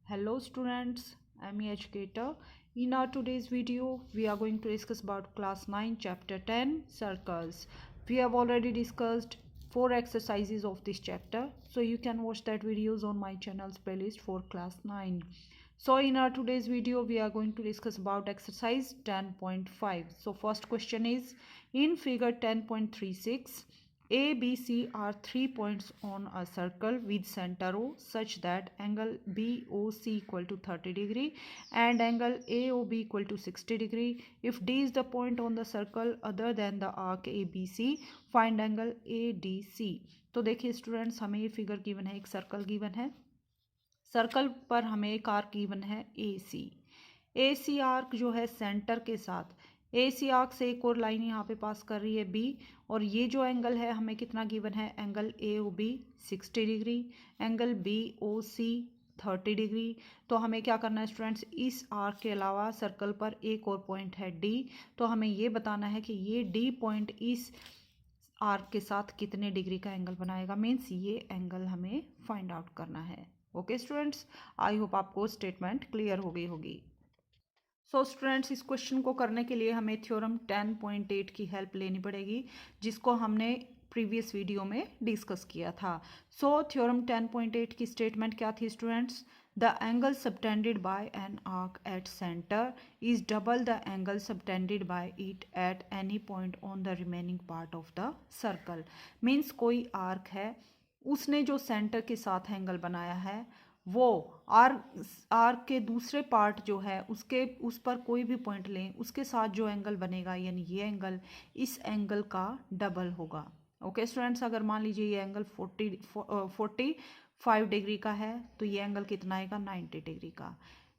Hello students, I'm your educator. In our today's video, we are going to discuss about class 9 chapter 10 circles. We have already discussed 4 exercises of this chapter, so you can watch that videos on my channel's playlist for class 9. So in our today's video, we are going to discuss about exercise 10.5. So first question is, in figure 10.36, A, B, C are 3 points on a circle with center O such that angle BOC equal to 30 degree and angle AOB equal to 60 degree. If D is the point on the circle other than the arc ABC, find angle ADC. तो देखिए students, हमें ये figure given है, एक circle given है, circle पर हमें एक आर्क गिवन है ए सी आर्क जो है सेंटर के साथ ए सी आर्क से एक और लाइन यहाँ पे पास कर रही है बी, और ये जो एंगल है हमें कितना गिवन है, angle A O B 60 degree, angle B O C 30 degree. तो हमें क्या करना है स्टूडेंट्स, इस आर्क के अलावा सर्कल पर एक और पॉइंट है डी, तो हमें ये बताना है कि ये डी पॉइंट इस आर्क के साथ कितने डिग्री का एंगल बनाएगा, मीन्स ये एंगल हमें फाइंड आउट करना है। ओके स्टूडेंट्स, आई होप आपको स्टेटमेंट क्लियर हो गई होगी। सो स्टूडेंट्स, इस क्वेश्चन को करने के लिए हमें थ्योरम 10.8 की हेल्प लेनी पड़ेगी, जिसको हमने प्रीवियस वीडियो में डिस्कस किया था। सो थ्योरम 10.8 की स्टेटमेंट क्या थी students, the angle subtended bye an arc at centre is double the angle subtended bye it at any point on the remaining part of the circle. Means कोई arc है, उसने जो centre के साथ angle बनाया है वो आर्क के दूसरे पार्ट जो है उसके उस पर कोई भी पॉइंट लें, उसके साथ जो एंगल बनेगा यानी ये एंगल इस एंगल का डबल होगा। ओके स्टूडेंट्स, अगर मान लीजिए ये एंगल 45 डिग्री का है तो ये एंगल कितना आएगा, 90 डिग्री का।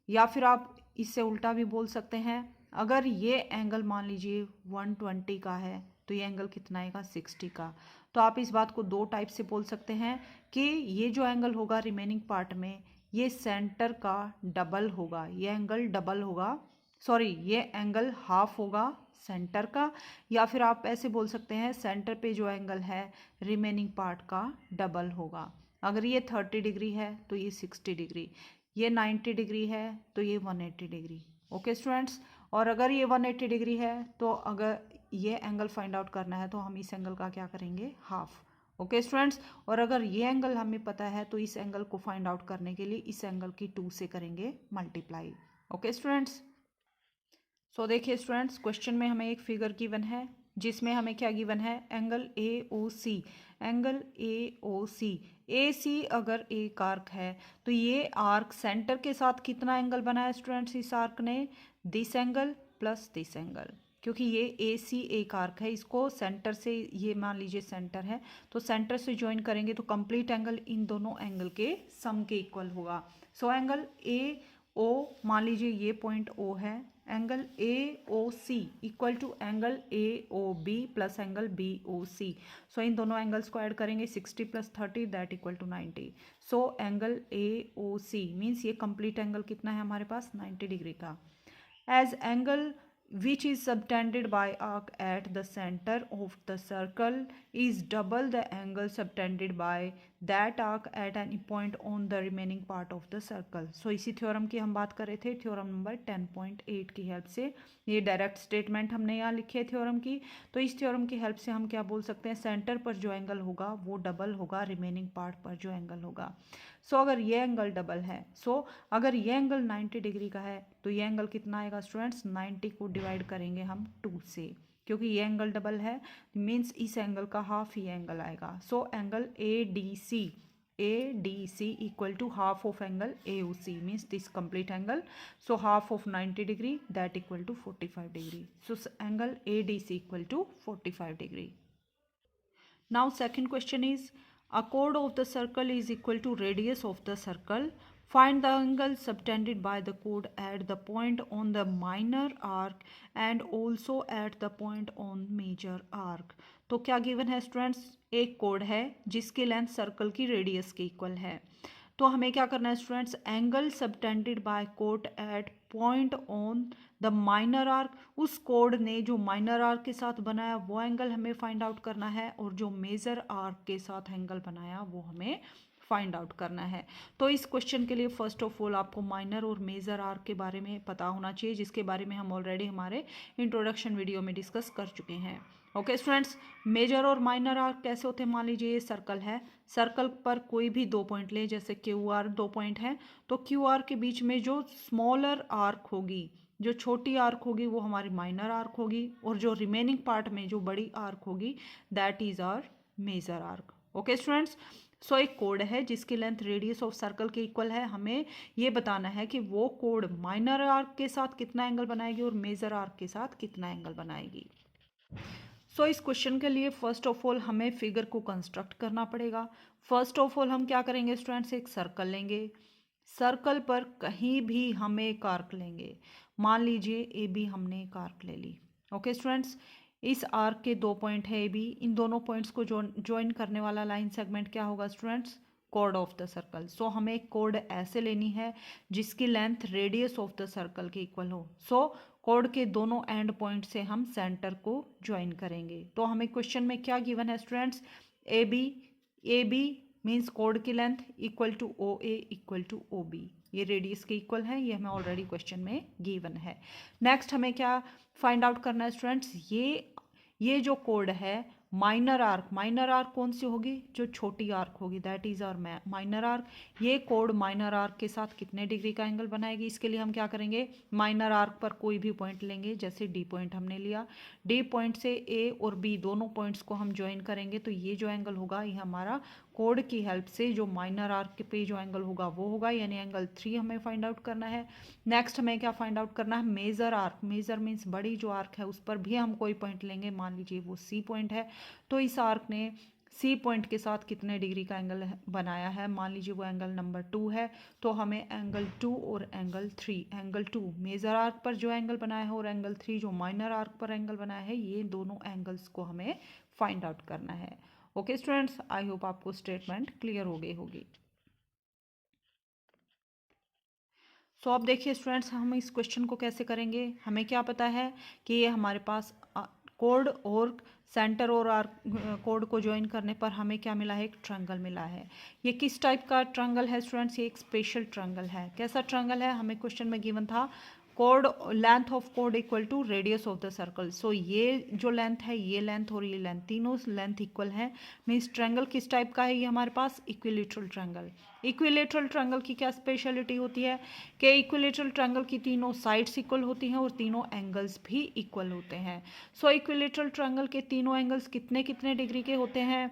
या फिर आप इससे उल्टा भी बोल सकते हैं, अगर ये एंगल मान लीजिए 120 का है तो ये एंगल कितना आएगा, 60 का। तो आप इस बात को दो टाइप से बोल सकते हैं कि ये जो एंगल होगा रिमेनिंग पार्ट में ये सेंटर का डबल होगा, ये एंगल डबल होगा, सॉरी ये एंगल हाफ होगा सेंटर का। या फिर आप ऐसे बोल सकते हैं सेंटर पे जो एंगल है रिमेनिंग पार्ट का डबल होगा। अगर ये 30 डिग्री है तो ये 60 डिग्री, ये 90 डिग्री है तो ये 180 डिग्री। ओके स्टूडेंट्स, और अगर ये 180 डिग्री है तो अगर ये एंगल फाइंड आउट करना है तो हम इस एंगल का क्या करेंगे, हाफ। ओके स्टूडेंट्स, और अगर ये एंगल हमें पता है तो इस एंगल को फाइंड आउट करने के लिए इस एंगल की 2 से करेंगे मल्टीप्लाई। ओके स्टूडेंट्स, सो देखिए स्टूडेंट्स, क्वेश्चन में हमें एक फिगर गिवन है जिसमें हमें क्या गिवन है, angle A O C, angle A O सी। ए सी अगर एक आर्क है तो ये आर्क सेंटर के साथ कितना एंगल बनाया स्टूडेंट्स, इस आर्क ने this angle plus this angle, क्योंकि ये ए सी एक आर्क है, इसको सेंटर से, ये मान लीजिए सेंटर है तो सेंटर से ज्वाइन करेंगे तो कंप्लीट एंगल इन दोनों एंगल के सम के इक्वल होगा। सो एंगल ए ओ, मान लीजिए ये पॉइंट ओ है, angle A O C equal to angle A O B plus angle B O C. So इन दोनों एंगल्स को ऐड करेंगे, 60 + 30 that equal to 90। So angle A O C means ये complete angle कितना है हमारे पास, 90 डिग्री का। As angle which is subtended by arc at the center of the circle is double the angle subtended by that arc at any point on the remaining part of the circle। so इसी theorem की हम बात कर रहे थे, theorem number 10.8 की help से। ये डायरेक्ट स्टेटमेंट हमने यहाँ लिखी है थ्योरम की, तो इस थ्योरम की हेल्प से हम क्या बोल सकते हैं, सेंटर पर जो एंगल होगा वो डबल होगा रिमेनिंग पार्ट पर जो एंगल होगा। सो अगर ये एंगल डबल है, अगर ये एंगल 90 डिग्री का है तो ये एंगल कितना आएगा स्टूडेंट्स, 90 को डिवाइड करेंगे हम 2 से, क्योंकि ये एंगल डबल है मीन्स इस एंगल का हाफ ये एंगल आएगा। So angle A D C equal to half of angle A O C means this complete angle. So half of 90 degree that equal to 45 degree. So angle A D C equal to 45 degree. Now second question is, a chord of the circle is equal to radius of the circle. Find the angle subtended by the chord at the point on the minor arc and also at the point on major arc। तो क्या given है students, एक कोड है जिसकी length circle की radius के equal है। तो हमें क्या करना है स्टूडेंट्स, एंगल सबटेंडेड बाय कोड at point on the minor arc, उस कोड ने जो माइनर आर्क के साथ बनाया वो एंगल हमें फाइंड आउट करना है, और जो मेजर आर्क के साथ एंगल बनाया वो हमें फाइंड आउट करना है। तो इस क्वेश्चन के लिए फर्स्ट ऑफ ऑल आपको माइनर और मेजर आर्क के बारे में पता होना चाहिए, जिसके बारे में हम ऑलरेडी हमारे इंट्रोडक्शन वीडियो में डिस्कस कर चुके हैं। ओके स्टूडेंट्स, मेजर और माइनर आर्क कैसे होते हैं? मान लीजिए ये सर्कल है, सर्कल पर कोई भी 2 पॉइंट ले, जैसे क्यू आर 2 पॉइंट है, तो क्यू आर के बीच में जो स्मॉलर आर्क होगी, जो छोटी आर्क होगी, वो हमारी माइनर आर्क होगी, और जो रिमेनिंग पार्ट में जो बड़ी आर्क होगी that is our major arc. Okay students, so एक कोड है जिसकी लेंथ रेडियस ऑफ सर्कल के इक्वल है। हमें ये बताना है कि वो कोड माइनर आर्क के साथ कितना एंगल बनाएगी और मेजर आर्क के साथ कितना एंगल बनाएगी। सो इस क्वेश्चन के लिए फर्स्ट ऑफ ऑल हमें फिगर को कंस्ट्रक्ट करना पड़ेगा। फर्स्ट ऑफ ऑल हम क्या करेंगे स्टूडेंट्स, एक सर्कल लेंगे, सर्कल पर कहीं भी हम एक आर्क लेंगे। मान लीजिए ए बी हमने एक आर्क ले ली। ओके स्टूडेंट्स, इस आर्क के 2 पॉइंट है ए बी, इन दोनों पॉइंट्स को ज्वाइन करने वाला लाइन सेगमेंट क्या होगा स्टूडेंट्स? कोड ऑफ द सर्कल। सो हमें एक कोड ऐसे लेनी है जिसकी length radius of the circle के इक्वल हो। सो कोड के दोनों एंड पॉइंट से हम सेंटर को ज्वाइन करेंगे। तो हमें क्वेश्चन में क्या गिवन है स्टूडेंट्स? ए बी मीन्स कोड की length equal to O A equal to O B, ये रेडियस के इक्वल है, ये हमें ऑलरेडी क्वेश्चन में गिवन है। नेक्स्ट हमें क्या फाइंड आउट करना है स्टूडेंट्स? ये जो कोड है माइनर आर्क कौन सी होगी? जो छोटी आर्क होगी, that is our minor arc. ये कोड माइनर आर्क के साथ कितने डिग्री का एंगल बनाएगी? इसके लिए हम क्या करेंगे, माइनर आर्क पर कोई भी पॉइंट लेंगे, जैसे डी पॉइंट हमने लिया, डी पॉइंट से ए और बी दोनों पॉइंट्स को हम ज्वाइन करेंगे, तो ये जो एंगल होगा ये हमारा कोड की हेल्प से जो माइनर आर्क पे जो एंगल होगा वो होगा, यानी एंगल 3 हमें फाइंड आउट करना है। नेक्स्ट हमें क्या फाइंड आउट करना है? Major arc. मेजर मीन्स बड़ी जो आर्क है उस पर भी हम कोई पॉइंट लेंगे, मान लीजिए वो सी पॉइंट है, तो इस आर्क ने सी पॉइंट के साथ कितने डिग्री का एंगल बनाया है? मान लीजिए वो एंगल नंबर 2 है, तो हमें एंगल 2 और एंगल 3, एंगल 2 मेजर आर्क पर जो एंगल बनाया है और एंगल 3 जो माइनर आर्क पर एंगल बनाया है, ये दोनों एंगल्स को हमें फाइंड आउट करना है। ओके स्टूडेंट्स, आई होप आपको स्टेटमेंट क्लियर हो गई होगी। सो अब देखिए स्टूडेंट्स, हम इस क्वेश्चन को कैसे करेंगे? हमें क्या पता है कि ये हमारे पास कोड और सेंटर और आर्क कोड को ज्वाइन करने पर हमें क्या मिला है? एक ट्रायंगल मिला है। ये किस टाइप का ट्रायंगल है स्टूडेंट्स? ये एक स्पेशल ट्रायंगल है। कैसा ट्रायंगल है? हमें क्वेश्चन में गिवन था code, length of code equal to radius of the circle. सो ये जो लेंथ है, ये लेंथ और ये लेंथ, तीनों लेंथ इक्वल है। मीन्स ट्रायंगल किस टाइप का है? ये हमारे पास इक्विलेटरल ट्रायंगल। इक्विलेटरल ट्रायंगल की क्या स्पेशलिटी होती है कि इक्विलेटरल ट्रायंगल की तीनों साइड्स इक्वल होती हैं और तीनों एंगल्स भी इक्वल होते हैं। सो इक्विलेटरल ट्रायंगल के तीनों एंगल्स कितने कितने डिग्री के होते हैं?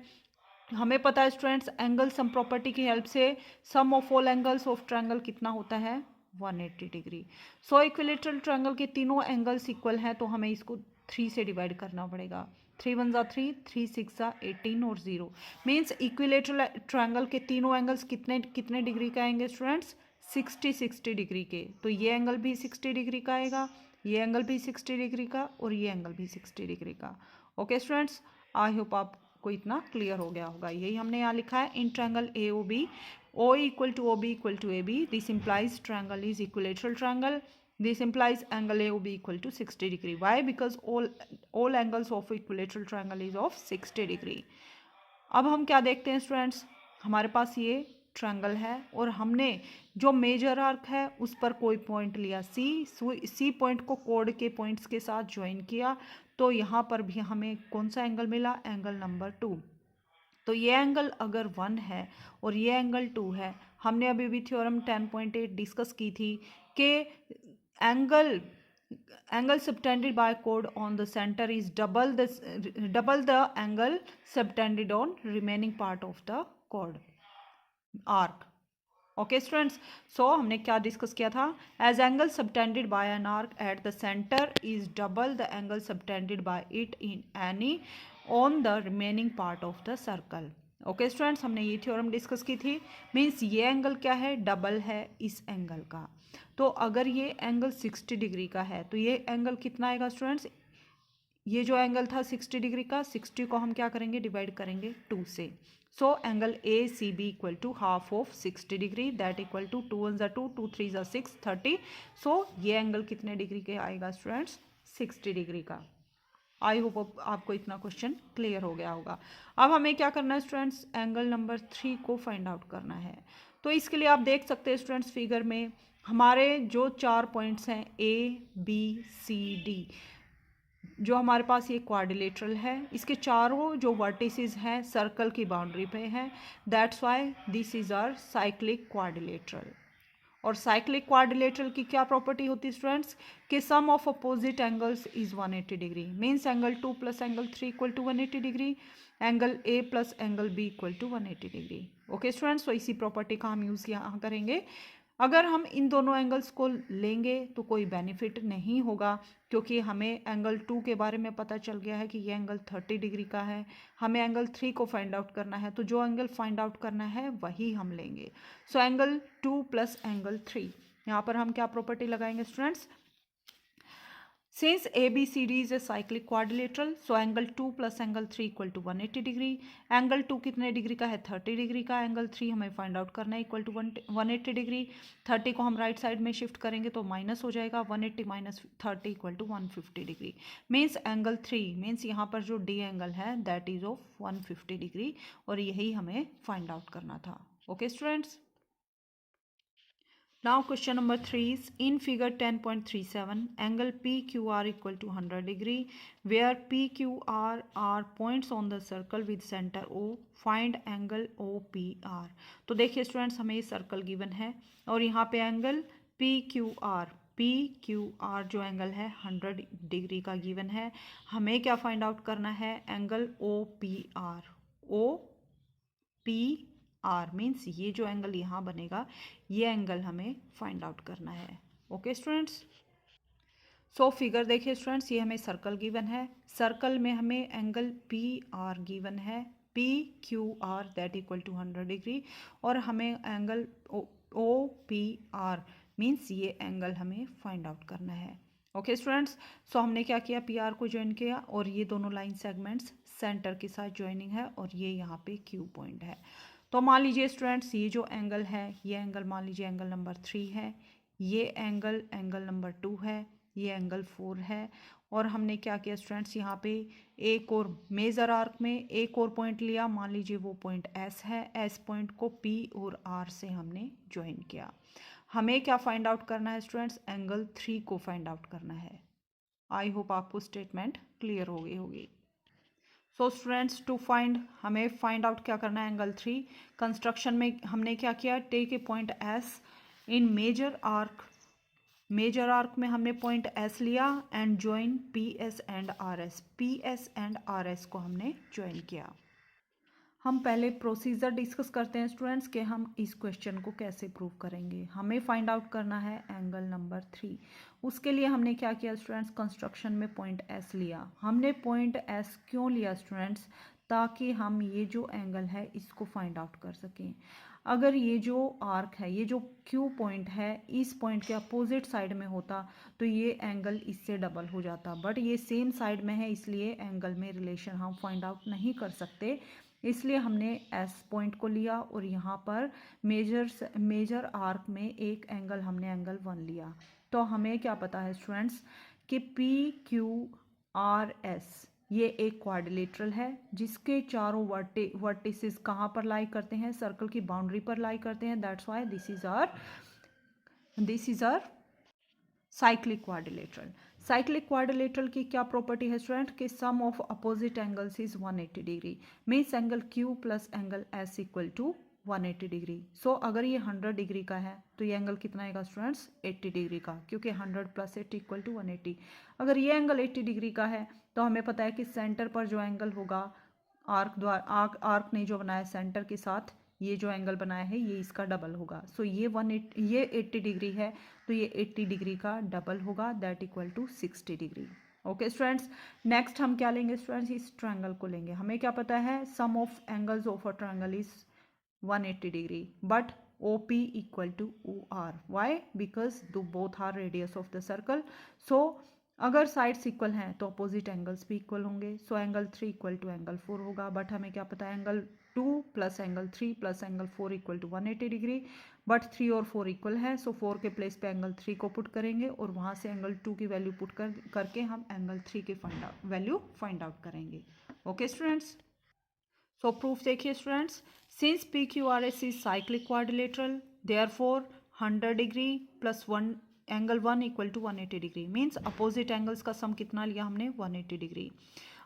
हमें पता है स्टूडेंट्स, एंगल सम प्रॉपर्टी की हेल्प से sum of all angles of triangle कितना होता है? 180 डिग्री। सो इक्विलेटरल ट्रायंगल के तीनों एंगल्स इक्वल हैं, तो हमें इसको 3 से डिवाइड करना पड़ेगा। 3 1 जा 3, 3 6 जा 18 और 0 मीन्स इक्विलेटरल ट्रायंगल के तीनों एंगल्स कितने कितने डिग्री का आएंगे स्टूडेंट्स? 60 डिग्री के। तो ये एंगल भी 60 डिग्री का आएगा, ये एंगल भी 60 डिग्री का, और ये एंगल भी 60 डिग्री का। ओके स्टूडेंट्स, आई होप आपको इतना क्लियर हो गया होगा। यही हमने यहाँ लिखा है, in triangle A O B, O equal to OB equal to AB. This implies triangle is equilateral triangle. This implies angle AOB equal to 60 degree. Why? Because all angles of equilateral triangle is of 60 degree. अब हम क्या देखते हैं students, हमारे पास ये triangle है और हमने जो मेजर आर्क है उस पर कोई पॉइंट लिया सी पॉइंट को कोड के पॉइंट्स के साथ ज्वाइन किया, तो यहाँ पर भी हमें कौन सा एंगल मिला? Angle number 2। तो ये एंगल अगर 1 है और ये एंगल 2 है, हमने अभी भी थ्योरम 10.8 डिस्कस की थी कि angle subtended by code on the centre is double the angle subtended on remaining part of the code arc. Okay students, सो हमने क्या डिस्कस किया था? As angle subtended bye an arc at the centre is double the angle subtended bye it in any on the remaining part of the circle. Okay students, हमने ये theorem discuss की थी। Means ये angle क्या है? Double है इस angle का। तो अगर ये एंगल 60 डिग्री का है तो ये एंगल कितना आएगा स्टूडेंट्स? ये जो एंगल था 60 डिग्री का, 60 को हम क्या करेंगे? डिवाइड करेंगे 2 से। So angle A C B equal to half of 60 degree, that equal to 2 1 जा 2, 2 3 जा 6, 30। सो ये एंगल कितने डिग्री के आएगा स्टूडेंट्स? 60 डिग्री का। आई होप आपको इतना क्वेश्चन क्लियर हो गया होगा। अब हमें क्या करना है स्टूडेंट्स, एंगल नंबर 3 को फाइंड आउट करना है। तो इसके लिए आप देख सकते हैं स्टूडेंट्स फिगर में हमारे जो 4 पॉइंट्स हैं ABCD, जो हमारे पास ये क्वाड्रिलेटरल है, इसके चारों जो वर्टिसेस हैं सर्कल की बाउंड्री पे हैं, that's why this is our cyclic quadrilateral. और साइक्लिक क्वाड्रिलेटरल की क्या प्रॉपर्टी होती है स्टूडेंट्स, कि sum of opposite angles is 180 degree, means angle 2 plus angle 3 equal to 180 degree, angle A plus angle B equal to 180 degree. Okay students, तो इसी property का हम यूज़ यहाँ करेंगे। अगर हम इन दोनों एंगल्स को लेंगे तो कोई बेनिफिट नहीं होगा, क्योंकि हमें एंगल 2 के बारे में पता चल गया है कि ये एंगल 30 डिग्री का है। हमें एंगल 3 को फाइंड आउट करना है, तो जो एंगल फाइंड आउट करना है वही हम लेंगे। सो एंगल 2 प्लस एंगल 3, यहाँ पर हम क्या प्रॉपर्टी लगाएंगे students, since ABCD is a cyclic quadrilateral, so angle 2 plus angle 3 equal to 180 degree. Angle 2 कितने डिग्री का है, 30 डिग्री का। एंगल 3 हमें फाइंड आउट करना है, इक्वल टू 180 डिग्री। 30 को हम राइट साइड में शिफ्ट करेंगे तो माइनस हो जाएगा, 180 minus 30 equal to 150 degree. Means angle 3 means यहाँ पर जो D एंगल है दैट इज ऑफ 150 डिग्री, और यही हमें फाइंड आउट करना था। Okay students, now question number 3 is in figure 10.37 angle PQR equal to 100 degree, where PQR are points on the circle with center O, find angle OPR। तो देखिए students, हमें ये circle given है और यहाँ पे एंगल PQR जो angle है 100 डिग्री का गिवन है। हमें क्या फाइंड आउट करना है, एंगल OPR। OPR मीन्स ये जो एंगल यहाँ बनेगा, ये एंगल हमें फाइंड आउट करना है। ओके स्टूडेंट्स, सो फिगर देखिए स्टूडेंट्स, ये हमें सर्कल गिवन है। सर्कल में हमें एंगल PR गिवन है, PQR that equal to 100 degree, और हमें एंगल OPR मीन्स ये एंगल हमें फाइंड आउट करना है। ओके स्टूडेंट्स, सो हमने क्या किया, PR को ज्वाइन किया और ये दोनों लाइन सेगमेंट्स सेंटर के साथ ज्वाइनिंग है, और ये यहाँ पे Q पॉइंट है। तो मान लीजिए स्टूडेंट्स, ये जो एंगल है, ये एंगल मान लीजिए एंगल नंबर 3 है, ये एंगल नंबर 2 है, ये एंगल 4 है। और हमने क्या किया स्टूडेंट्स, यहाँ पे एक और मेजर आर्क में एक और पॉइंट लिया, मान लीजिए वो पॉइंट S है। S पॉइंट को P और R से हमने ज्वाइन किया। हमें क्या फाइंड आउट करना है स्टूडेंट्स, एंगल 3 को फाइंड आउट करना है। आई होप आपको स्टेटमेंट क्लियर हो गई होगी। सो स्टूडेंट्स, टू फाइंड, हमें फाइंड आउट क्या करना है, एंगल 3। कंस्ट्रक्शन में हमने क्या किया, take a point S in major arc. Major arc में हमने पॉइंट S लिया and join PS and RS। PS and RS को हमने ज्वाइन किया। हम पहले प्रोसीजर डिस्कस करते हैं स्टूडेंट्स कि हम इस क्वेश्चन को कैसे प्रूव करेंगे। हमें फाइंड आउट करना है एंगल नंबर 3। उसके लिए हमने क्या किया स्टूडेंट्स, कंस्ट्रक्शन में पॉइंट S लिया। हमने पॉइंट S क्यों लिया स्टूडेंट्स, ताकि हम ये जो एंगल है इसको फाइंड आउट कर सकें। अगर ये जो आर्क है, ये जो Q पॉइंट है, इस पॉइंट के अपोजिट साइड में होता तो ये एंगल इससे डबल हो जाता, बट ये सेम साइड में है, इसलिए एंगल में रिलेशन हम फाइंड आउट नहीं कर सकते। इसलिए हमने S पॉइंट को लिया और यहाँ पर मेजर आर्क में एक एंगल हमने एंगल 1 लिया। तो हमें क्या पता है स्टूडेंट्स कि PQRS ये एक क्वाड्रिलेटरल है, जिसके चारों वर्टिसेस कहाँ पर लाई करते हैं, सर्कल की बाउंड्री पर लाई करते हैं। That's why this is our cyclic quadrilateral. Cyclic quadrilateral की क्या प्रॉपर्टी है स्टूडेंट, कि sum of opposite angles is 180 degree, means angle Q plus angle S equal to 180 degree. So अगर ये 100 डिग्री का है तो ये एंगल कितना आएगा स्टूडेंट्स, 80 डिग्री का, क्योंकि 100 प्लस 80 इक्वल टू 180। अगर ये एंगल 80 डिग्री का है तो हमें पता है कि सेंटर पर जो एंगल होगा, आर्क ने जो बनाया सेंटर के साथ, ये जो एंगल बनाया है ये इसका डबल होगा। सो ये 80 डिग्री है, तो ये 80 डिग्री का डबल होगा, that equal to 60 degree. Okay students, next हम क्या लेंगे स्टूडेंट्स, इस ट्रायंगल को लेंगे। हमें क्या पता है, sum of angles of a triangle is 180 degree, but OP equal to OR। Why, because both are radius of the circle. So अगर साइड्स इक्वल हैं तो अपोजिट एंगल्स भी इक्वल होंगे। So angle 3 equal to angle 4 होगा, but हमें क्या पता है, angle 2 plus angle 3 plus angle 4 equal to 180 degree, but 3 और 4 इक्वल है, सो 4 के प्लेस पे एंगल 3 को पुट करेंगे और वहाँ से एंगल 2 की वैल्यू पुट करके हम एंगल 3 की वैल्यू फाइंड आउट करेंगे। ओके स्टूडेंट्स, सो प्रूफ देखिए students, since P Q R S is cyclic quadrilateral, therefore 100 degree plus 1 angle 1 equal to 180 degree, means opposite angles का सम कितना लिया हमने 180 degree,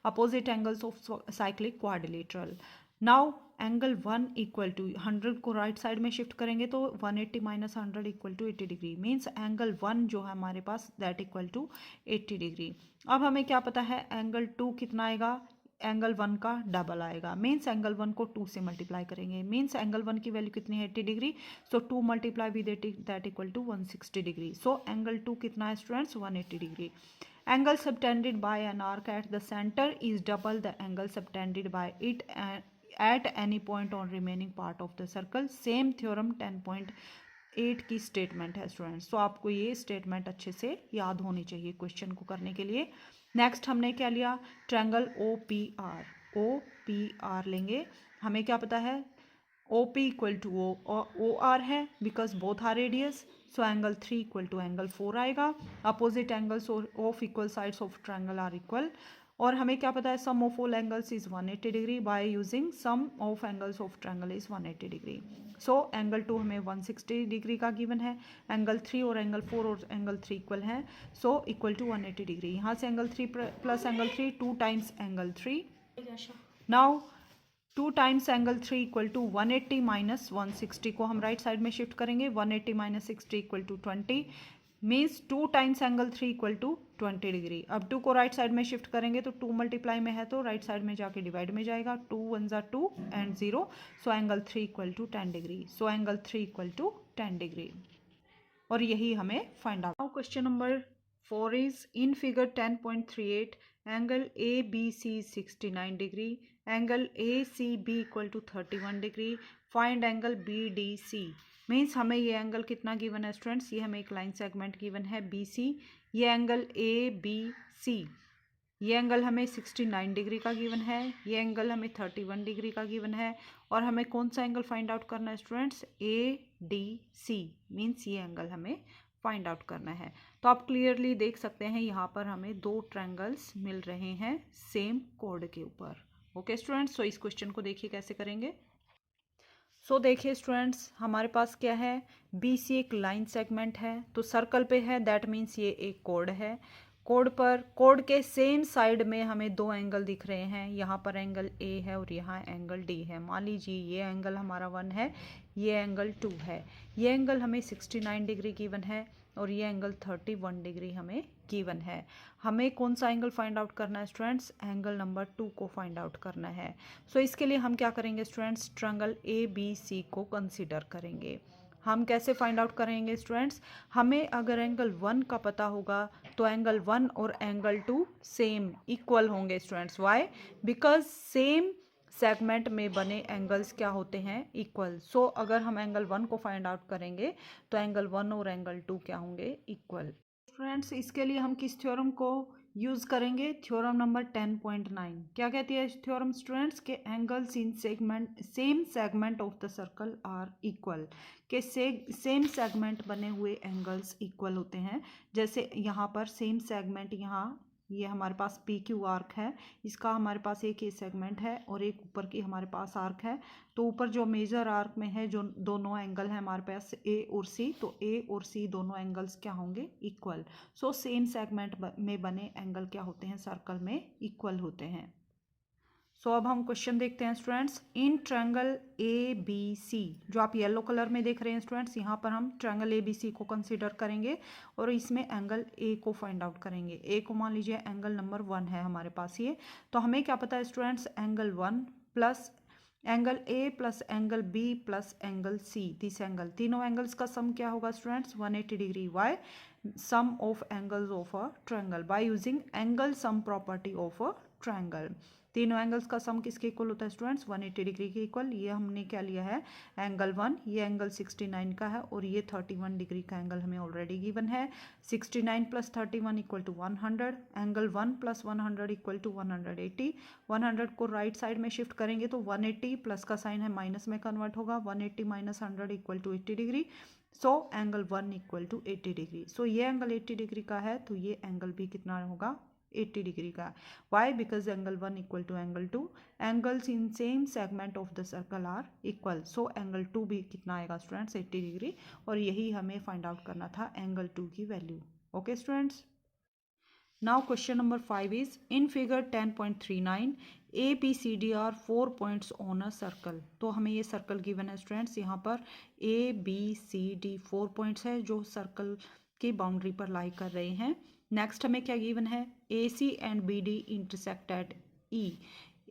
opposite angles of cyclic quadrilateral. Now angle 1 equal to 100 को right side में shift करेंगे तो 180 minus 100 equal to 80 degree, means angle 1 जो है हमारे पास दैट इक्वल टू 80 डिग्री। अब हमें क्या पता है एंगल 2 कितना आएगा, एंगल 1 का डबल आएगा, मीन्स एंगल 1 को 2 से मल्टीप्लाई करेंगे, मीन्स एंगल 1 की वैल्यू कितनी है 80 degree, so 2 multiply with 80 that equal to 160 degree, so angle 2 कितना है स्टूडेंट्स 180 degree. Angle subtended by an arc at the center is double the angle subtended by it at any point on remaining part of the circle. Same theorem 10.8 की statement है students, तो आपको ये statement अच्छे से याद होनी चाहिए क्वेश्चन को करने के लिए। नेक्स्ट हमने क्या लिया, ट्रायंगल ओ पी आर लेंगे, हमें क्या पता है O P equal to O R है because both are radius, so angle 3 equal to angle 4 आएगा, opposite angles of equal sides of triangle are equal, और हमें क्या पता है sum of all angles is 180 degree, by using sum of angles of triangle is 180 degree, so angle 2 हमें 160 degree का given है, angle 3 और एंगल 4 और एंगल 3 इक्वल है, सो इक्वल टू 180 डिग्री, यहाँ से angle 3 plus angle 3 2 times angle 3, now 2 times angle 3 equal to 180 minus 160 को हम राइट साइड में शिफ्ट करेंगे, 180 minus 60 equal to 20, means 2 times angle 3 equal to 20 degree. अब 2 को राइट साइड में शिफ्ट करेंगे तो 2 मल्टीप्लाई में है तो राइट साइड में जाके डिवाइड में जाएगा, 2 1 ज़ा 2 and 0, so angle 3 equal to 10 degree, so angle 3 equal to 10 degree, और यही हमें find out. Now question number 4 is in figure 10.38 angle A B C 69 degree, angle A C B equal to 31 degree, find angle B D C, means हमें ये angle कितना given है students, ये हमें एक लाइन सेगमेंट गिवन है B C, ये angle A B सी, ये एंगल हमें 69 डिग्री का गिवन है, ये एंगल हमें 31 डिग्री का गिवन है, और हमें कौन सा एंगल फाइंड आउट करना है students, A D C, means ये एंगल हमें फाइंड आउट करना है। तो आप क्लियरली देख सकते हैं यहाँ पर हमें 2 ट्रायंगल्स मिल रहे हैं सेम कोड के ऊपर। ओके स्टूडेंट्स, सो इस क्वेश्चन को देखिए कैसे करेंगे। सो देखिए स्टूडेंट्स, हमारे पास क्या है, बी सी एक लाइन सेगमेंट है, तो सर्कल पे है, दैट मीन्स ये एक कोड है, कोड के सेम साइड में हमें 2 एंगल दिख रहे हैं, यहाँ पर एंगल ए है और यहाँ एंगल डी है, मान लीजिए ये एंगल हमारा 1 है, ये एंगल 2 है, ये एंगल हमें 69 डिग्री गिवन है और ये एंगल 31 डिग्री हमें गिवन है। हमें कौन सा एंगल फाइंड आउट करना है स्टूडेंट्स, एंगल नंबर 2 को फाइंड आउट करना है। सो इसके लिए हम क्या करेंगे students, triangle A B C को कंसीडर करेंगे। हम कैसे फाइंड आउट करेंगे स्टूडेंट्स, हमें अगर एंगल 1 का पता होगा तो एंगल 1 और एंगल 2 सेम इक्वल होंगे students, why, because same segment में बने एंगल्स क्या होते हैं, इक्वल। सो अगर हम एंगल 1 को फाइंड आउट करेंगे तो एंगल 1 और एंगल 2 क्या होंगे, इक्वल। स्टूडेंट्स इसके लिए हम किस थ्योरम को यूज़ करेंगे, थ्योरम नंबर 10.9 क्या कहती है थ्योरम स्टूडेंट्स के angles in same segment of the circle are equal, के सेम सेगमेंट बने हुए एंगल्स इक्वल होते हैं। जैसे यहाँ पर सेम सेगमेंट, यहाँ ये हमारे पास पी क्यू आर्क है, इसका हमारे पास एक ये सेगमेंट है और एक ऊपर की हमारे पास आर्क है, तो ऊपर जो मेजर आर्क में है जो दोनों एंगल है हमारे पास ए और सी, तो ए और सी दोनों एंगल्स क्या होंगे, इक्वल। सो सेम सेगमेंट में बने एंगल क्या होते हैं, सर्कल में इक्वल होते हैं। सो अब हम क्वेश्चन देखते हैं students, in triangle A B C, जो आप येलो कलर में देख रहे हैं स्टूडेंट्स, यहाँ पर हम ट्रायंगल ए बी सी को कंसीडर करेंगे और इसमें एंगल ए को फाइंड आउट करेंगे। ए को मान लीजिए एंगल नंबर 1 है हमारे पास ये, तो हमें क्या पता है students, angle 1 plus angle A plus angle B plus angle C, this angle, तीनों एंगल्स का सम क्या होगा students, 180 degree, why, sum of angles of a triangle by using angle sum property of a triangle. तीनों angles का sum किसके equal होता है स्टूडेंट्स? 180 डिग्री के इक्वल। ये हमने क्या लिया है? एंगल 1, ये एंगल 69 का है और ये 31 डिग्री का एंगल हमें ऑलरेडी गिवन है। 69 plus 31 equal to 100, angle 1 plus 100 equal to 180। 100 को राइट साइड में शिफ्ट करेंगे तो 180 प्लस का साइन है माइनस में कन्वर्ट होगा, 180 minus 100 equal to 80 degree. So angle 1 equal to 80 degree. So ये एंगल 80 डिग्री का है तो ये एंगल भी कितना होगा? 80 डिग्री का। Why? Because angle 1 equal to angle 2, angles in same segment of the circle are equal. So angle 2 भी कितना आएगा स्टूडेंट्स? 80 डिग्री। और यही हमें फाइंड आउट करना था एंगल 2 की value. Okay students, now question number 5 is in figure 10.39 A B C D are 4 points on a circle. तो हमें ये सर्कल गिवन है स्टूडेंट्स, यहाँ पर A B C D 4 points है जो सर्कल की बाउंड्री पर लाई कर रहे हैं। नेक्स्ट हमें क्या गिवन है? A C and B D intersect at E.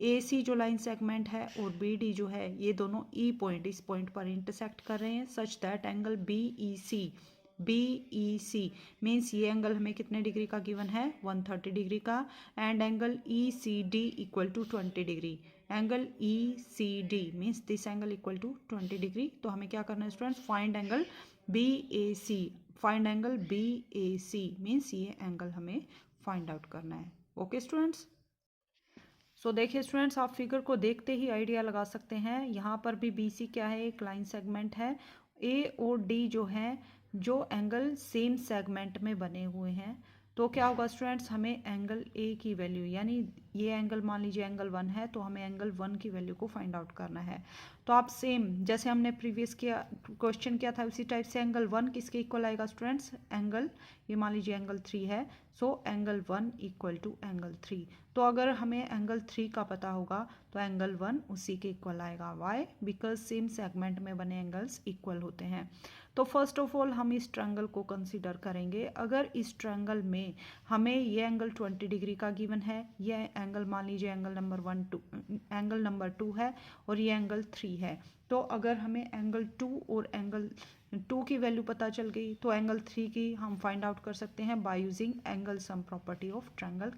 A C जो लाइन सेगमेंट है और बी डी जो है ये दोनों ई पॉइंट, इस पॉइंट पर इंटरसेक्ट कर रहे हैं such that angle B E C means ये एंगल हमें कितने डिग्री का गिवन है? 130 डिग्री का। And angle E C D equal to 20 degree. Angle E C D means this angle equal to 20 degree. तो हमें क्या करना है स्टूडेंट्स? Find angle B A C. Find angle B A C means ये angle हमें find out करना है। ओके स्टूडेंट्स, सो देखिए स्टूडेंट्स, आप फिगर को देखते ही आइडिया लगा सकते हैं। यहाँ पर भी बी सी क्या है? एक लाइन सेगमेंट है। ए और डी जो है जो एंगल सेम सेगमेंट में बने हुए हैं। तो क्या होगा स्टूडेंट्स? हमें एंगल ए की वैल्यू, यानी ये एंगल मान लीजिए एंगल 1 है तो हमें एंगल 1 की वैल्यू को फाइंड आउट करना है। तो आप सेम जैसे हमने प्रीवियस किया क्वेश्चन किया था उसी टाइप से एंगल 1 किसके इक्वल आएगा स्टूडेंट्स? एंगल, ये मान लीजिए एंगल 3 है। So angle 1 equal to angle 3। तो अगर हमें एंगल 3 का पता होगा तो एंगल 1 उसी के इक्वल आएगा। वाई? बिकॉज सेम सेगमेंट में बने एंगल्स इक्वल होते हैं। तो फर्स्ट ऑफ ऑल हम इस ट्रायंगल को कंसीडर करेंगे। अगर इस ट्रायंगल में हमें ये एंगल 20 डिग्री का गिवन है, ये एंगल मान लीजिए एंगल नंबर 2 है और ये एंगल 3 है। तो अगर हमें एंगल 2 और एंगल 2 की वैल्यू पता चल गई तो एंगल 3 की हम फाइंड आउट कर सकते हैं bye using angle sum property of triangle.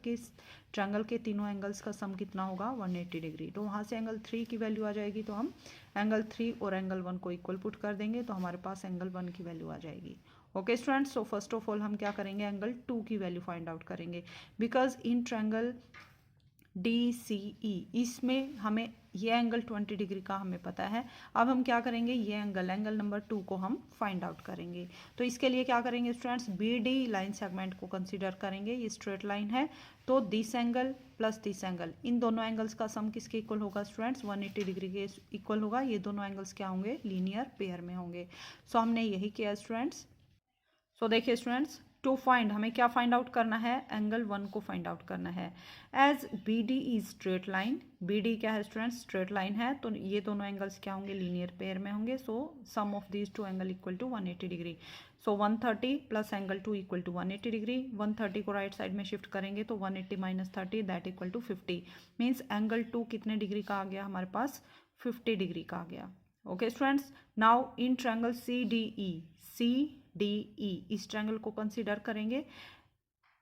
Triangle के तीनों एंगल्स का सम कितना होगा? 180 डिग्री। तो वहाँ से एंगल 3 की वैल्यू आ जाएगी तो हम एंगल 3 और एंगल 1 को इक्वल पुट कर देंगे तो हमारे पास एंगल 1 की वैल्यू आ जाएगी। Okay students, so first of all हम क्या करेंगे? एंगल 2 की वैल्यू फाइंड आउट करेंगे। Because in triangle D C E इसमें हमें ये एंगल 20 डिग्री का हमें पता है। अब हम क्या करेंगे? ये एंगल नंबर 2 को हम फाइंड आउट करेंगे। तो इसके लिए क्या करेंगे students? B D line segment को कंसीडर करेंगे। ये स्ट्रेट लाइन है तो this angle plus this angle, इन दोनों एंगल्स का सम किसके इक्वल होगा स्टूडेंट्स? 180 डिग्री के इक्वल होगा। ये दोनों एंगल्स क्या होंगे? लीनियर पेयर में होंगे। सो हमने यही किया स्टूडेंट्स। सो देखिए स्टूडेंट्स, टू फाइंड हमें क्या फाइंड आउट करना है? एंगल 1 को फाइंड आउट करना है। As B D is straight line, B D क्या है स्टूडेंट्स? स्ट्रेट लाइन है तो ये दोनों एंगल्स क्या होंगे? लीनियर पेयर में होंगे। So sum of these two angle equal to 180 degree. So 130 plus angle 2 equal to 180 degree. 130 को राइट साइड में शिफ्ट करेंगे तो 180 minus 30 that equal to 50 means angle 2 कितने डिग्री का आ गया हमारे पास? 50 डिग्री का आ गया। Okay students, now in triangle C D E इस ट्रायंगल को कंसीडर करेंगे।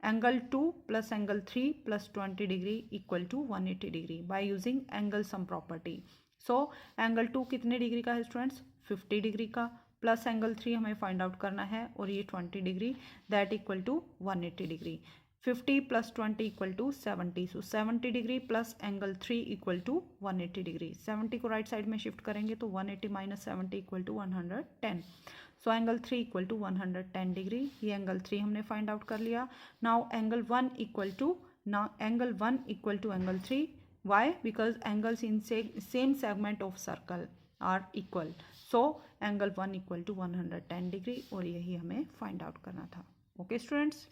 Angle 2 plus angle 3 plus 20 degree equal to 180 degree by using angle sum property. So angle 2 कितने डिग्री का है स्टूडेंट्स? 50 डिग्री का, प्लस एंगल 3 हमें फाइंड आउट करना है और ये 20 degree that equal to 180 degree. 50 plus 20 equal to 70। So 70 degree plus angle 3 equal to 180 degree. 70 को राइट साइड में शिफ्ट करेंगे तो 180 minus 70 equal to 110। So angle 3 equal to 110 degree. ये एंगल 3 हमने फाइंड आउट कर लिया। Now angle 1 equal to angle 3। Why? Because angles in same segment of circle are equal. So angle 1 equal to 110 degree और यही हमें find out करना था। Okay students,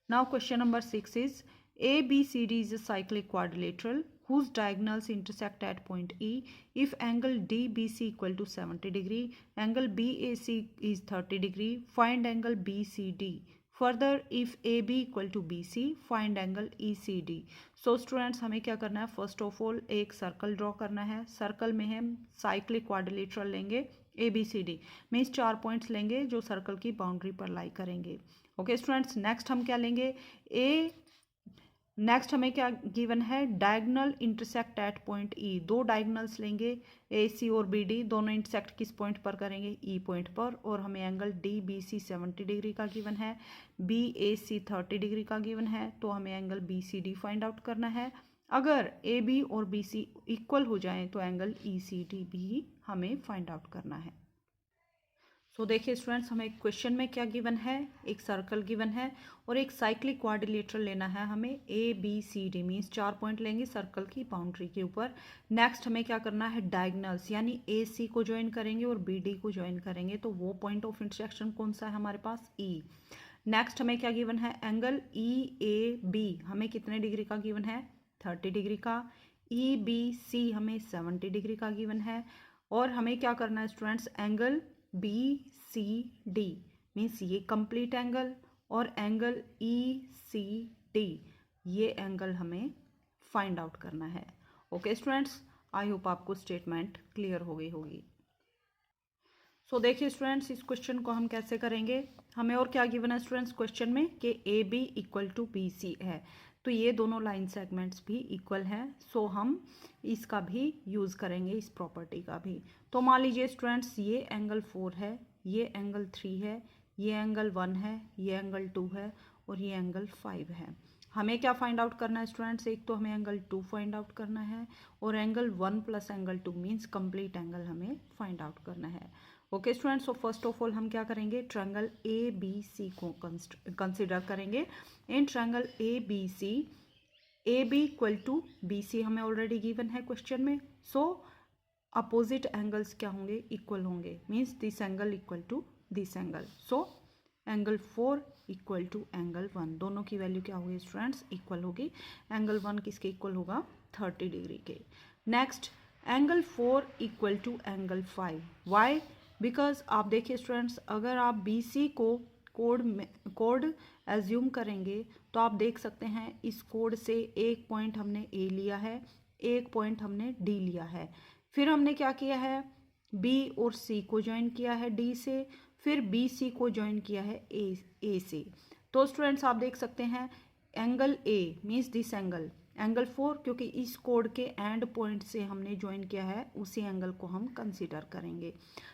now question number 6 is ABCD is a cyclic quadrilateral whose diagonals intersect at point E. If angle DBC equal to 70 degree, angle BAC is 30 degree, find angle BCD. Further, if AB equal to BC, find angle ECD. So students हमें क्या करना है? First of all एक circle draw करना है। Circle में हम cyclic quadrilateral लेंगे ABCD मीन्स 4 पॉइंट्स लेंगे जो सर्कल की बाउंड्री पर लाई करेंगे। ओके स्टूडेंट्स, नेक्स्ट हम क्या लेंगे? नेक्स्ट हमें क्या गिवन है, diagonal intersect at point E. दो डायगोनल्स लेंगे ए सी और बी डी, दोनों इंटरसेक्ट किस पॉइंट पर करेंगे, ई पॉइंट पर। और हमें angle D B C 70 degree का गिवन है, बी ए सी 30 डिग्री का गिवन है, तो हमें angle B C D find out करना है। अगर ए बी और बी सी इक्वल हो जाएं तो एंगल ई सी डी भी हमें फाइंड आउट करना है। सो देखिए स्टूडेंट्स, हमें क्वेश्चन में क्या गिवन है, एक सर्कल गिवन है और एक साइक्लिक क्वाड्रिलेटरल लेना है हमें। A B C D means 4 point लेंगे सर्कल की बाउंड्री के ऊपर। नेक्स्ट हमें क्या करना है, डायगोनल्स यानी ए सी को ज्वाइन करेंगे और बी डी को ज्वाइन करेंगे, तो वो पॉइंट ऑफ इंटरसेक्शन कौन सा है हमारे पास, ई। नेक्स्ट हमें क्या गिवन है, एंगल ई ए बी हमें कितने डिग्री का गिवन है, 30 डिग्री का। ई बी सी हमें 70 डिग्री का गिवन है। और हमें क्या करना है students, angle B C D means ये कंप्लीट एंगल, और एंगल ई सी डी ये एंगल हमें फाइंड आउट करना है। ओके स्टूडेंट्स, आई होप आपको स्टेटमेंट क्लियर हो गई होगी। सो देखिए स्टूडेंट्स, इस क्वेश्चन को हम कैसे करेंगे, हमें और क्या गिवन है स्टूडेंट्स क्वेश्चन में कि A B equal to B C है, तो ये दोनों लाइन सेगमेंट्स भी इक्वल हैं, सो हम इसका भी यूज़ करेंगे, इस प्रॉपर्टी का भी। तो मान लीजिए स्टूडेंट्स, ये एंगल 4 है, ये एंगल 3 है, ये एंगल 1 है, ये एंगल 2 है और ये एंगल 5 है। हमें क्या फाइंड आउट करना है स्टूडेंट्स, एक तो हमें एंगल 2 फाइंड आउट करना है और angle 1 plus angle 2 means complete angle हमें फाइंड आउट करना है। Okay students, so first of all हम क्या करेंगे, ट्रायंगल ए बी सी को कंसिडर करेंगे। In triangle A B C, A B equal to B C हमें ऑलरेडी गिवन है क्वेश्चन में, सो अपोजिट एंगल्स क्या होंगे, इक्वल होंगे, means this angle equal to this angle. So angle 4 equal to angle 1, दोनों की वैल्यू क्या होगी स्टूडेंट्स, इक्वल होगी। एंगल 1 किसके इक्वल होगा, 30 डिग्री के। Next angle 4 equal to angle 5, why, because आप देखिए स्टूडेंट्स, अगर आप बी सी को कोड एज्यूम करेंगे तो आप देख सकते हैं इस कोड से एक पॉइंट हमने ए लिया है, एक पॉइंट हमने डी लिया है, फिर हमने क्या किया है, बी और सी को ज्वाइन किया है डी से, फिर बी सी को ज्वाइन किया है ए से। तो स्टूडेंट्स आप देख सकते हैं angle A means this angle, angle 4 क्योंकि इस कोड के एंड पॉइंट से हमने ज्वाइन किया है, उसी एंगल को हम कंसीडर करेंगे।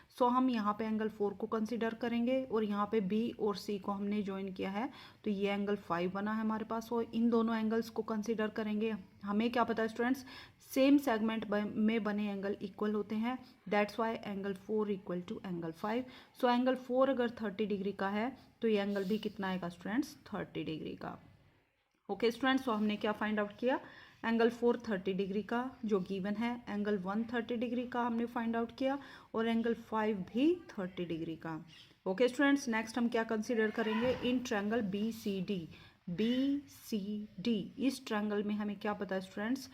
सो हम यहाँ पे एंगल 4 को कंसीडर करेंगे और यहाँ पे बी और सी को हमने ज्वाइन किया है, तो ये एंगल 5 बना है हमारे पास, और इन दोनों एंगल्स को कंसीडर करेंगे। हमें क्या पता है स्टूडेंट्स, सेम सेगमेंट में बने एंगल इक्वल होते हैं, that's why angle 4 equal to angle 5। So angle 4 अगर 30 डिग्री का है तो ये एंगल भी कितना आएगा स्टूडेंट्स, 30 डिग्री का। ओके स्टूडेंट्स, सो हमने क्या फाइंड आउट किया, एंगल 4 30 डिग्री का जो गिवन है, एंगल 1 30 डिग्री का हमने फाइंड आउट किया, और एंगल 5 भी 30 डिग्री का। ओके स्टूडेंट्स, नेक्स्ट हम क्या कंसीडर करेंगे, in triangle B C D, इस ट्रायंगल में हमें क्या पता है स्टूडेंट्स,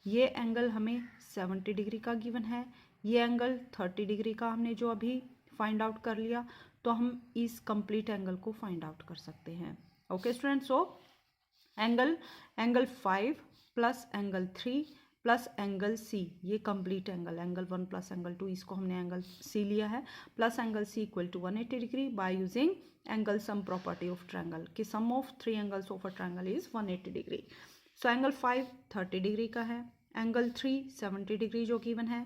ये एंगल हमें 70 डिग्री का गिवन है, ये एंगल 30 डिग्री का हमने जो अभी फाइंड आउट कर लिया, तो हम इस कंप्लीट एंगल को फाइंड आउट कर सकते हैं। Okay students, so angle 5 plus angle 3 plus angle C, ये complete angle, angle 1 plus angle 2, इसको हमने एंगल सी लिया है, plus angle C equal to 180 degree by using angle sum property of triangle, कि sum of 3 angles of a triangle is 180 degree. So angle 5 30 degree का है, angle 3 70 degree जो given है,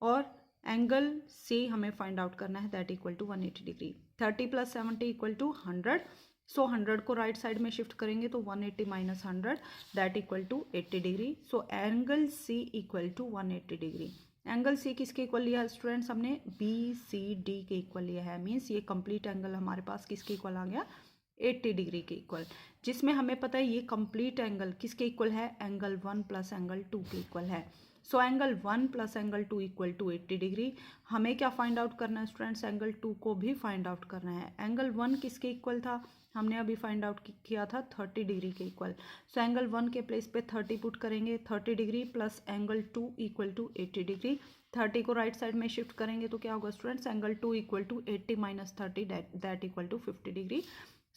और एंगल सी हमें find out करना है, that equal to 180 degree. 30 plus 70 equal to 100, so 100 को राइट साइड में शिफ्ट करेंगे तो 180 minus 100 that equal to 80 degree. So angle C equal to 180 degree. Angle C किसके इक्वल लिया है स्टूडेंट्स, हमने बी सी डी के इक्वल लिया है, मीन्स ये कंप्लीट एंगल हमारे पास किसके इक्वल आ गया, 80 डिग्री के इक्वल, जिसमें हमें पता है ये कंप्लीट एंगल किसके इक्वल है, एंगल 1 प्लस एंगल 2 के इक्वल है। So angle 1 plus angle 2 equal to 80 degree. हमें क्या फाइंड आउट करना है स्टूडेंट्स, एंगल 2 को भी फाइंड आउट करना है। एंगल 1 किसके इक्वल था, हमने अभी फाइंड आउट किया था 30 डिग्री के इक्वल। सो एंगल 1 के प्लेस पे 30 पुट करेंगे, 30 degree plus angle 2 equal to 80 degree. 30 को राइट साइड में शिफ्ट करेंगे तो क्या होगा students, angle 2 equal to 80 minus 30 that equal to 50 degree.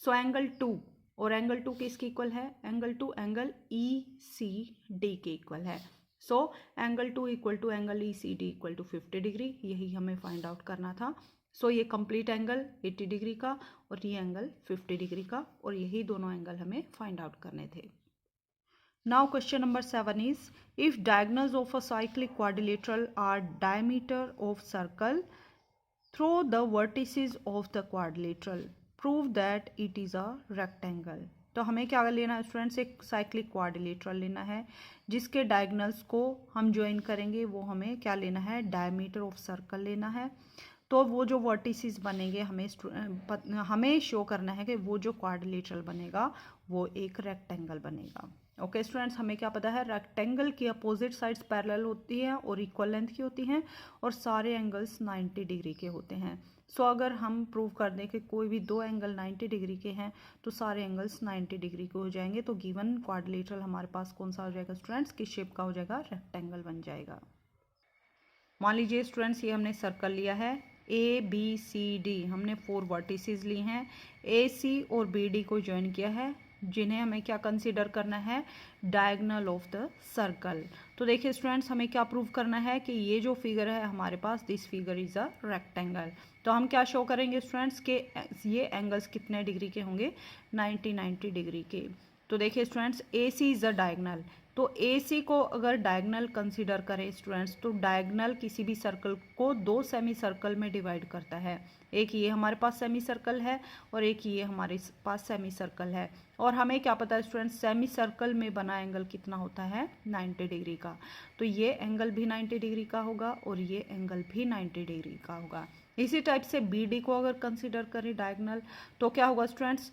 So angle 2 और एंगल 2 किसके इक्वल है, angle 2 angle E C D के इक्वल है। So angle 2 equal to angle E C D equal to 50 degree, यही हमें फाइंड आउट करना था। सो ये कंप्लीट एंगल 80 डिग्री का और ये एंगल 50 डिग्री का, और यही दोनों एंगल हमें फाइंड आउट करने थे। Now question number 7 is, if diagonals of a cyclic quadrilateral are diameter of circle through the vertices of the quadrilateral, prove that it is a rectangle। तो हमें क्या लेना है स्टूडेंट्स, एक साइक्लिक क्वाड्रिलेटरल लेना है जिसके डायगोनल्स को हम ज्वाइन करेंगे, वो हमें क्या लेना है, डायमीटर ऑफ सर्कल लेना है। तो वो जो वर्टिसेस बनेंगे हमें शो करना है कि वो जो क्वाड्रिलेटरल बनेगा वो एक रेक्टेंगल बनेगा। ओके स्टूडेंट्स, हमें क्या पता है, रेक्टेंगल की अपोजिट साइड्स पैरेलल होती हैं और इक्वल लेंथ की होती हैं और सारे एंगल्स 90 डिग्री के होते हैं। सो अगर हम प्रूव कर दें कि कोई भी दो एंगल 90 डिग्री के हैं तो सारे एंगल्स 90 डिग्री के हो जाएंगे। तो गिवन क्वाड्रिलेटरल हमारे पास कौन सा हो जाएगा स्टूडेंट्स, किस शेप का हो जाएगा, रेक्टेंगल बन जाएगा। मान लीजिए स्टूडेंट्स, ये हमने सर्कल लिया है ए बी सी डी, हमने 4 वर्टिसेस ली हैं, ए सी और बी डी को ज्वाइन किया है, जिन्हें हमें क्या कंसीडर करना है, डायगोनल ऑफ द सर्कल। तो देखिए स्टूडेंट्स, हमें क्या प्रूव करना है कि ये जो फिगर है हमारे पास, this figure is a rectangle. तो हम क्या शो करेंगे स्टूडेंट्स के ये एंगल्स कितने डिग्री के होंगे, 90 डिग्री के। तो देखिए students, A C is a diagonal, तो ए सी को अगर डायगोनल कंसीडर करें स्टूडेंट्स, तो डायगोनल किसी भी सर्कल को 2 सेमी सर्कल में डिवाइड करता है। एक ये हमारे पास सेमी सर्कल है और एक ये हमारे पास सेमी सर्कल है। और हमें क्या पता है स्टूडेंट्स, सेमी सर्कल में बना एंगल कितना होता है, 90 डिग्री का। तो ये एंगल भी 90 डिग्री का होगा और ये एंगल भी 90 डिग्री का होगा। इसी टाइप से बी डी को अगर कंसीडर करें डायगोनल, तो क्या होगा स्टूडेंट्स,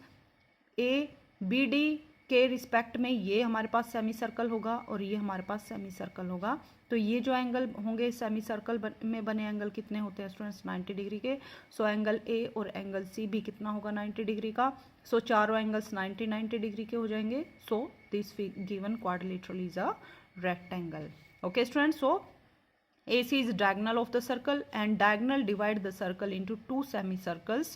ए बी डी के रिस्पेक्ट में ये हमारे पास सेमी सर्कल होगा और ये हमारे पास सेमी सर्कल होगा। तो ये जो एंगल होंगे सेमी सर्कल में बने एंगल कितने होते हैं स्टूडेंट्स, 90 डिग्री के। सो एंगल ए और एंगल सी भी कितना होगा, 90 डिग्री का। सो चारों एंगल्स 90 डिग्री के हो जाएंगे। So this given quadrilateral is a rectangle. Okay students, so AC is diagonal of the circle and diagonal divide the circle into 2 semicircles.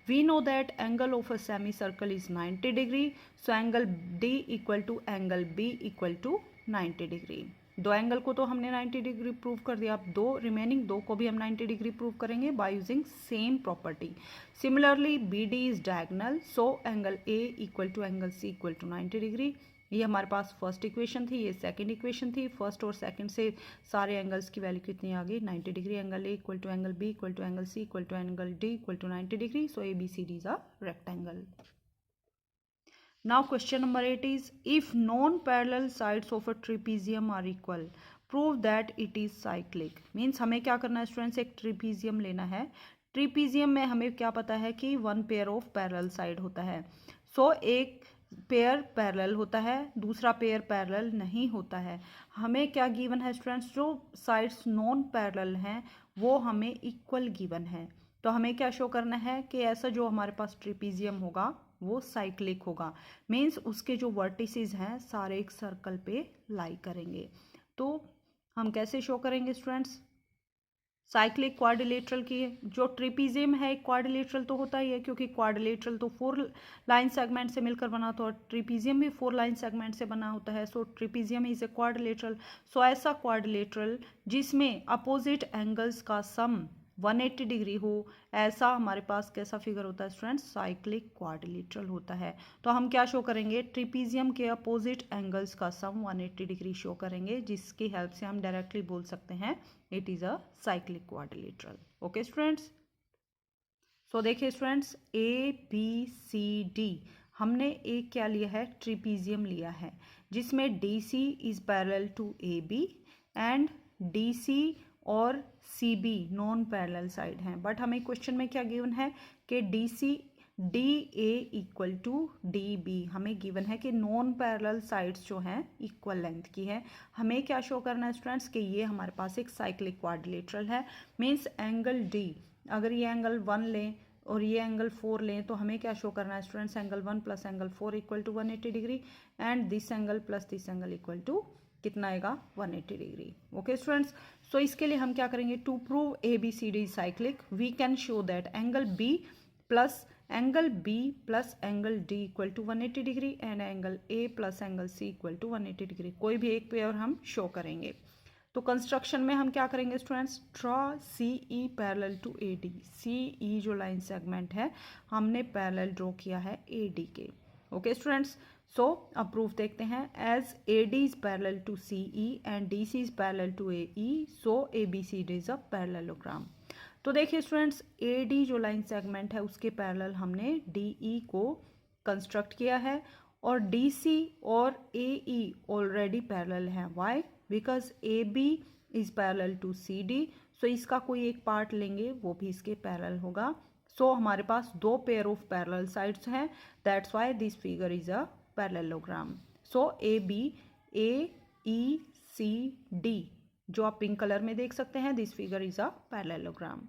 We know that angle of a semicircle is 90 degree. So angle D equal to angle B equal to 90 degree. दो angle को तो हमने 90 degree prove कर दिया, अब दो remaining दो को भी हम 90 डिग्री प्रूव करेंगे by using same property. Similarly B D is diagonal, so angle A equal to angle C equal to 90 degree. ये हमारे पास फर्स्ट इक्वेशन थी, ये सेकंड इक्वेशन थी। फर्स्ट और सेकंड से सारे एंगल्स की वैल्यू कितनी आ गई, 90 degree. Angle A equal to angle B equal to angle C equal to angle D equal to 90 degree. So A B C D is a rectangle. Now question number 8 is, if non-parallel sides of a trapezium are equal, prove that it is cyclic। Means हमें क्या करना है students, एक trapezium लेना है। Trapezium में हमें क्या पता है कि 1 पेयर ऑफ पैरेलल साइड होता है। सो एक पेयर पैरेलल होता है, दूसरा पेयर पैरेलल नहीं होता है। हमें क्या गिवन है स्टूडेंट्स, जो साइड्स नॉन पैरेलल हैं वो हमें इक्वल गिवन है। तो हमें क्या शो करना है कि ऐसा जो हमारे पास ट्रिपीजियम होगा वो साइक्लिक होगा। मीन्स उसके जो वर्टिसेस हैं सारे एक सर्कल पे लाई करेंगे। तो हम कैसे शो करेंगे स्टूडेंट्स, साइक्लिक क्वाड्रिलेटरल की जो ट्रिपीजियम है एक क्वाड्रिलेटरल तो होता ही है, क्योंकि क्वाड्रिलेटरल तो 4 लाइन सेगमेंट से मिलकर बना होता है और ट्रिपीजियम भी 4 लाइन सेगमेंट से बना होता है। सो ट्रिपीजियम इज ए क्वाड्रिलेटरल। सो ऐसा क्वाड्रिलेटरल जिसमें अपोजिट एंगल्स का सम 180 डिग्री हो, ऐसा हमारे पास कैसा फिगर होता है स्टूडेंट्स, साइक्लिक क्वाड्रिलेटरल होता है। तो हम क्या शो करेंगे, ट्रिपीजियम के अपोजिट एंगल्स का सम 180 डिग्री शो करेंगे, जिसकी हेल्प से हम डायरेक्टली बोल सकते हैं it is a cyclic quadrilateral. Okay students, so देखिए students, A B C D हमने एक क्या लिया है, ट्रिपीजियम लिया है जिसमें D C is parallel to A B and D C और C B non parallel side हैं। बट हमें क्वेश्चन में क्या गिवन है कि D C D A equal to D B, हमें गिवन है कि नॉन पैरेलल साइड्स जो हैं इक्वल लेंथ की है। हमें क्या शो करना है स्टूडेंट्स कि ये हमारे पास एक साइक्लिक क्वाड्रिलेटरल है। मीन्स एंगल डी, अगर ये एंगल 1 लें और ये एंगल 4 लें तो हमें क्या शो करना है students, angle 1 plus angle 4 equal to 180 degree and this angle plus this angle equal to कितना आएगा, 180 डिग्री। ओके स्टूडेंट्स, सो इसके लिए हम क्या करेंगे, to prove A B C D cyclic we can show that angle B plus angle D equal to 180 degree and angle A plus angle C equal to 180 degree. कोई भी एक pair हम show करेंगे। तो कंस्ट्रक्शन में हम क्या करेंगे students, draw C E parallel to A D. C E जो लाइन सेगमेंट है हमने पैरेलल ड्रॉ किया है ए डी के। ओके स्टूडेंट्स, सो अब प्रूफ देखते हैं। As A D is parallel to C E and D C is parallel to A E, so A B C D is a parallelogram. तो देखिए students, A D जो line segment है उसके parallel हमने D E को construct किया है और डी सी और ए ई ऑलरेडी पैरेलल हैं। Why? Because A B is parallel to C D, so इसका कोई एक पार्ट लेंगे वो भी इसके पैरेलल होगा। सो हमारे पास दो पेयर ऑफ पैरेलल साइड्स हैं, that's why this figure is a parallelogram. So A B, A E C D जो आप पिंक कलर में देख सकते हैं, this figure is a parallelogram.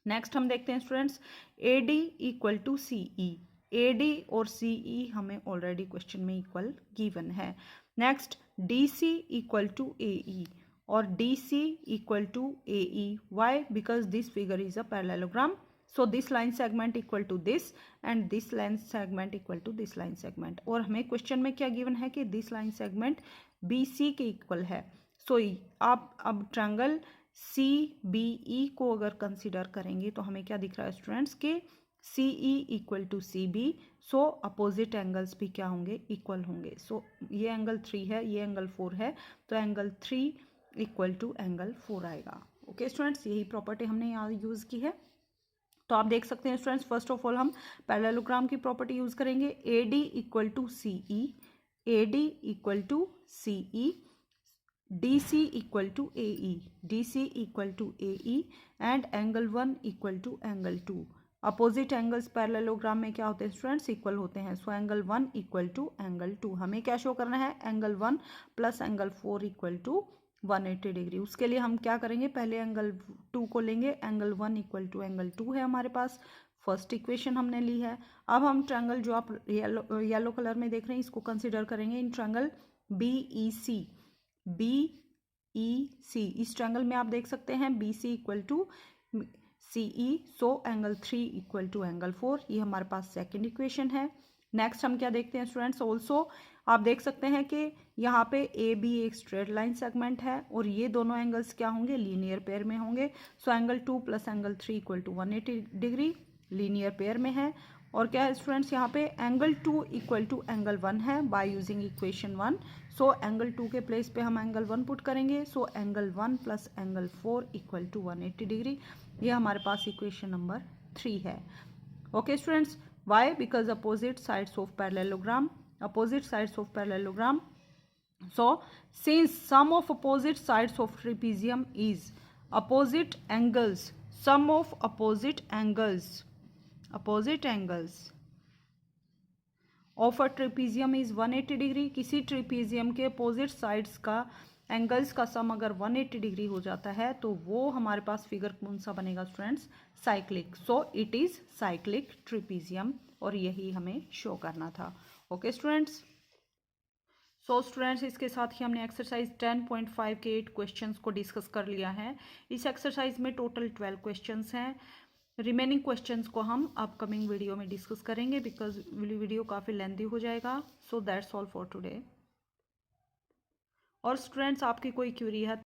Next हम देखते हैं students, A D equal to C E. A D और सी ई हमें ऑलरेडी क्वेश्चन में इक्वल गिवन है। Next D C equal to A E और D C equal to A E. Why? Because this figure is a parallelogram. So this line segment equal to this and this line segment equal to this line segment. और हमें question में क्या given है कि this line segment B C के equal है। सो आप अब ट्रायंगल सी बी ई को अगर कंसिडर करेंगे तो हमें क्या दिख रहा है स्टूडेंट्स के C E equal to C B. So opposite angles भी क्या होंगे? इक्वल होंगे। सो ये एंगल 3 है, ये एंगल 4 है, तो एंगल 3 इक्वल टू एंगल 4 आएगा। ओके स्टूडेंट्स, यही प्रॉपर्टी हमने यहाँ यूज़ की है। तो आप देख सकते हैं स्टूडेंट्स, फर्स्ट ऑफ ऑल हम पैरेललोग्राम की प्रॉपर्टी यूज़ करेंगे। A D equal to C E, A D equal to C E, D C equal to A E, D C equal to A E and angle 1 equal to angle 2। Opposite angles parallelogram में क्या होते हैं students? Equal होते हैं। So angle 1 equal to angle 2। हमें क्या show करना है? Angle 1 plus angle 4 equal to 180 degree. उसके लिए हम क्या करेंगे? पहले एंगल 2 को लेंगे। एंगल 1 इक्वल टू एंगल 2 है हमारे पास, फर्स्ट इक्वेशन हमने ली है। अब हम ट्रायंगल जो आप येलो कलर में देख रहे हैं इसको कंसिडर करेंगे in triangle B E C. B E C, इस ट्रायंगल में आप देख सकते हैं B C equal to C E, so angle 3 equal to angle 4। ये हमारे पास सेकेंड इक्वेशन है। नेक्स्ट हम क्या देखते हैं स्टूडेंट्स? ऑल्सो आप देख सकते हैं कि यहाँ पे ए बी एक स्ट्रेट लाइन सेगमेंट है और ये दोनों एंगल्स क्या होंगे? लीनियर पेयर में होंगे। So angle 2 plus angle 3 equal to 180 degree, linear pair में है। और क्या है स्टूडेंट्स? यहाँ पे एंगल 2 इक्वल टू एंगल 1 है by using equation 1। So angle 2 के प्लेस पे हम एंगल 1 पुट करेंगे। So angle 1 plus angle 4 equal to 180 degree. ये हमारे पास इक्वेशन नंबर 3 है। Okay students, why? Because opposite sides of parallelogram, opposite sides of parallelogram. So since sum of opposite sides of trapezium is opposite angles, sum of opposite angles of a trapezium is 180 degree. किसी trapezium के opposite sides का angles का सम अगर 180 degree हो जाता है तो वो हमारे पास फिगर कौन सा बनेगा students? Cyclic. So it is cyclic trapezium और यही हमें शो करना था। ओके स्टूडेंट्स, सो स्टूडेंट्स इसके साथ ही हमने एक्सरसाइज 10.5 के 8 क्वेश्चंस को डिस्कस कर लिया है। इस एक्सरसाइज में टोटल 12 क्वेश्चंस हैं। रिमेनिंग क्वेश्चंस को हम अपकमिंग वीडियो में डिस्कस करेंगे बिकॉज वीडियो काफ़ी लेंथी हो जाएगा। So that's all for today. और स्टूडेंट्स आपकी कोई क्यूरी है